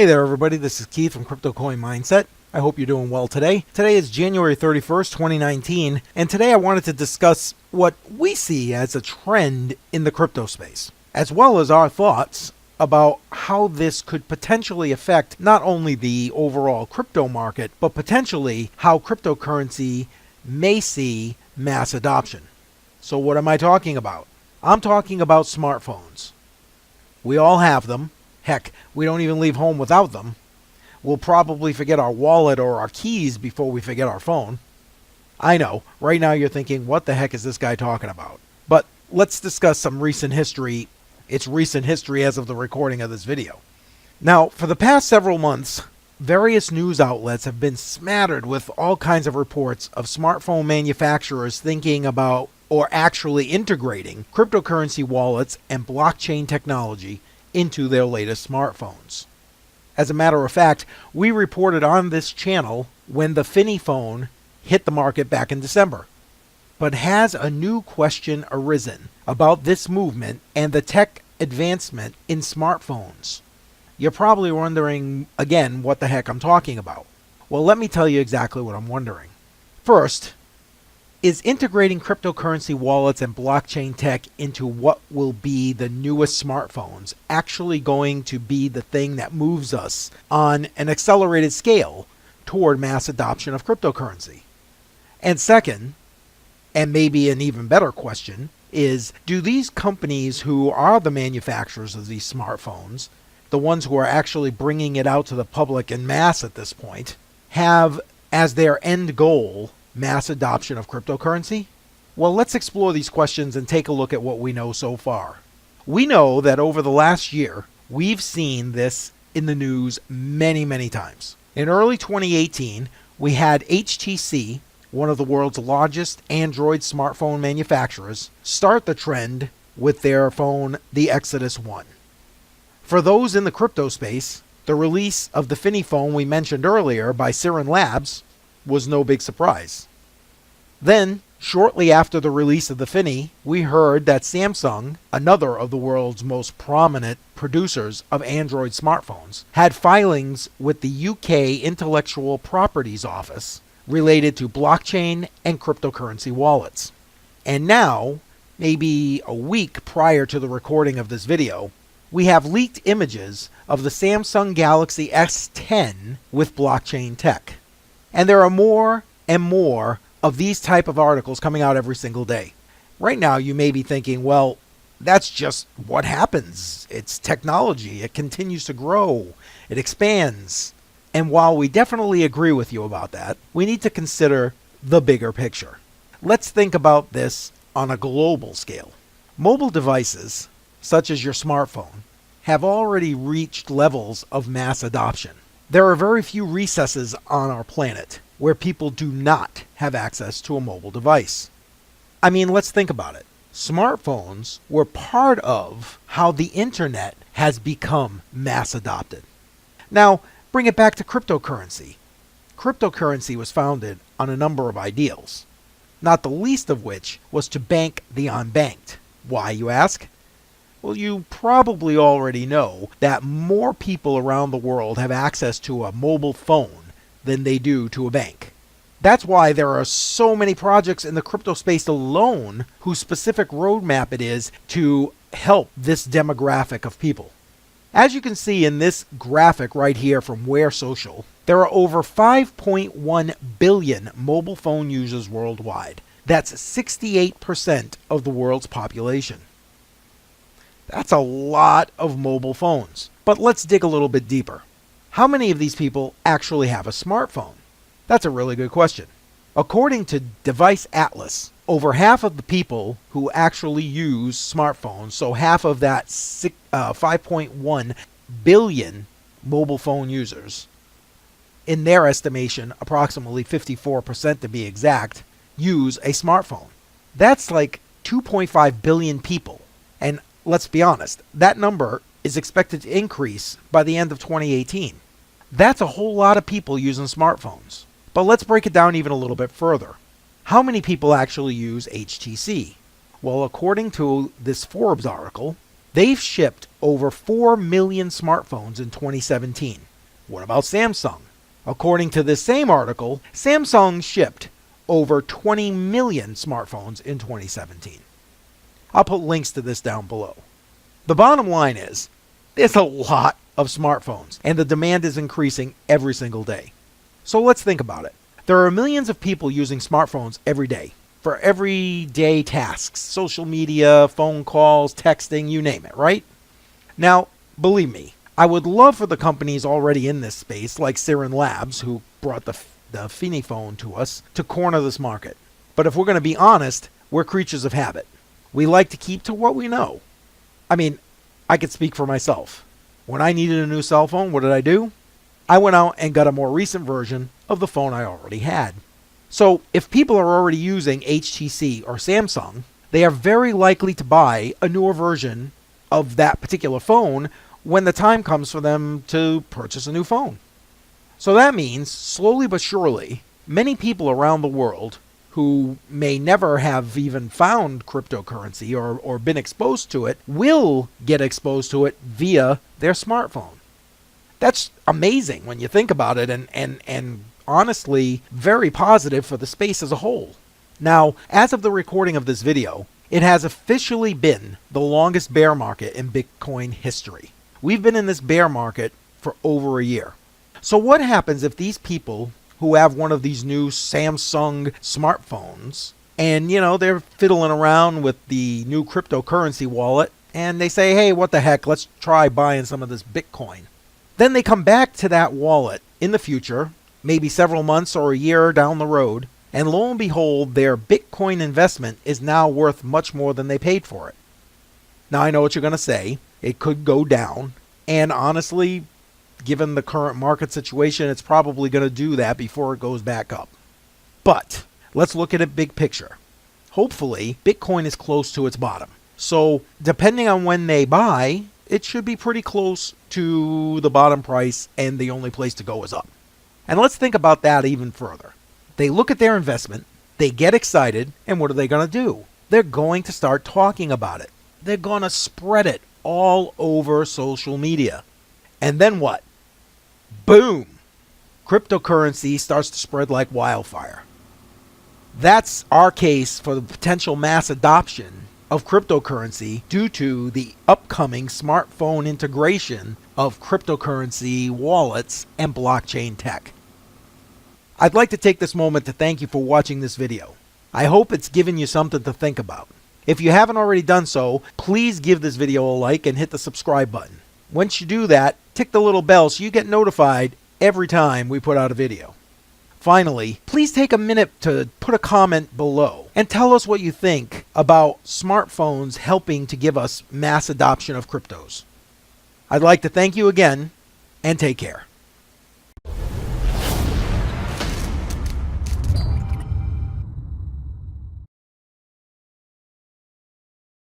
Hey there everybody, this is Keith from Crypto Coin Mindset. I hope you're doing well today. Today is January 31st, 2019, and today I wanted to discuss what we see as a trend in the crypto space, as well as our thoughts about how this could potentially affect not only the overall crypto market, but potentially how cryptocurrency may see mass adoption. So what am I talking about? I'm talking about smartphones. We all have them. Heck, we don't even leave home without them. We'll probably forget our wallet or our keys before we forget our phone. I know, right now you're thinking, what the heck is this guy talking about? But let's discuss some recent history. It's recent history as of the recording of this video. Now, for the past several months, various news outlets have been smattered with all kinds of reports of smartphone manufacturers thinking about or actually integrating cryptocurrency wallets and blockchain technology into their latest smartphones. As a matter of fact, we reported on this channel when the Finney phone hit the market back in December. But has a new question arisen about this movement and the tech advancement in smartphones? You're probably wondering, again, what the heck I'm talking about. Well, let me tell you exactly what I'm wondering. First, is integrating cryptocurrency wallets and blockchain tech into what will be the newest smartphones actually going to be the thing that moves us on an accelerated scale toward mass adoption of cryptocurrency? And second, and maybe an even better question, is do these companies who are the manufacturers of these smartphones, the ones who are actually bringing it out to the public en masse at this point, have as their end goal mass adoption of cryptocurrency? Well, let's explore these questions and take a look at what we know so far. We know that over the last year, we've seen this in the news many times. In early 2018, we had HTC, one of the world's largest Android smartphone manufacturers, start the trend with their phone, the Exodus 1. For those in the crypto space, the release of the Finney phone we mentioned earlier by Sirin Labs was no big surprise. Then, shortly after the release of the Finney, we heard that Samsung, another of the world's most prominent producers of Android smartphones, had filings with the UK Intellectual Properties Office related to blockchain and cryptocurrency wallets. And now, maybe a week prior to the recording of this video, we have leaked images of the Samsung Galaxy S10 with blockchain tech. And there are more and more of these type of articles coming out every single day. Right now, you may be thinking, well, that's just what happens. It's technology. It continues to grow. It expands. And while we definitely agree with you about that, we need to consider the bigger picture. Let's think about this on a global scale. Mobile devices, such as your smartphone, have already reached levels of mass adoption. There are very few recesses on our planet where people do not have access to a mobile device. I mean, let's think about it. Smartphones were part of how the internet has become mass adopted. Now, bring it back to cryptocurrency. Cryptocurrency was founded on a number of ideals, not the least of which was to bank the unbanked. Why, you ask? Well, you probably already know that more people around the world have access to a mobile phone than they do to a bank. That's why there are so many projects in the crypto space alone whose specific roadmap it is to help this demographic of people. As you can see in this graphic right here from Where Social, there are over 5.1 billion mobile phone users worldwide. That's 68% of the world's population. That's a lot of mobile phones. But let's dig a little bit deeper. How many of these people actually have a smartphone? That's a really good question. According to Device Atlas, over half of the people who actually use smartphones, so half of that 5.1 billion mobile phone users, in their estimation, approximately 54% to be exact, use a smartphone. That's like 2.5 billion people. And let's be honest, that number is expected to increase by the end of 2018. That's a whole lot of people using smartphones. But let's break it down even a little bit further. How many people actually use HTC? Well, according to this Forbes article, they've shipped over 4 million smartphones in 2017. What about Samsung? According to this same article, Samsung shipped over 20 million smartphones in 2017. I'll put links to this down below. The bottom line is, there's a lot of smartphones, and the demand is increasing every single day. So let's think about it. There are millions of people using smartphones every day for everyday tasks, social media, phone calls, texting, you name it, right? Now, believe me, I would love for the companies already in this space, like Sirin Labs, who brought the Finney phone to us, to corner this market. But if we're going to be honest, we're creatures of habit. We like to keep to what we know. I mean, I could speak for myself. When I needed a new cell phone, what did I do? I went out and got a more recent version of the phone I already had. So if people are already using HTC or Samsung, they are very likely to buy a newer version of that particular phone when the time comes for them to purchase a new phone. So that means, slowly but surely, many people around the world who may never have even found cryptocurrency or been exposed to it will get exposed to it via their smartphone. That's amazing when you think about it, and honestly very positive for the space as a whole. Now, as of the recording of this video, it has officially been the longest bear market in Bitcoin history. We've been in this bear market for over a year. So what happens if these people who have one of these new Samsung smartphones and, they're fiddling around with the new cryptocurrency wallet and they say, hey, what the heck, let's try buying some of this Bitcoin. Then they come back to that wallet in the future, maybe several months or a year down the road, and lo and behold, their Bitcoin investment is now worth much more than they paid for it. Now, I know what you're going to say. It could go down. And honestly, given the current market situation, it's probably going to do that before it goes back up. But let's look at it big picture. Hopefully, Bitcoin is close to its bottom. So depending on when they buy, it should be pretty close to the bottom price, and the only place to go is up. And let's think about that even further. They look at their investment, they get excited, and what are they going to do? They're going to start talking about it. They're going to spread it all over social media. And then what? Boom! Cryptocurrency starts to spread like wildfire. That's our case for the potential mass adoption of cryptocurrency due to the upcoming smartphone integration of cryptocurrency wallets and blockchain tech. I'd like to take this moment to thank you for watching this video. I hope it's given you something to think about. If you haven't already done so, please give this video a like and hit the subscribe button. Once you do that, tick the little bell so you get notified every time we put out a video. Finally, please take a minute to put a comment below and tell us what you think about smartphones helping to give us mass adoption of cryptos. I'd like to thank you again, and take care.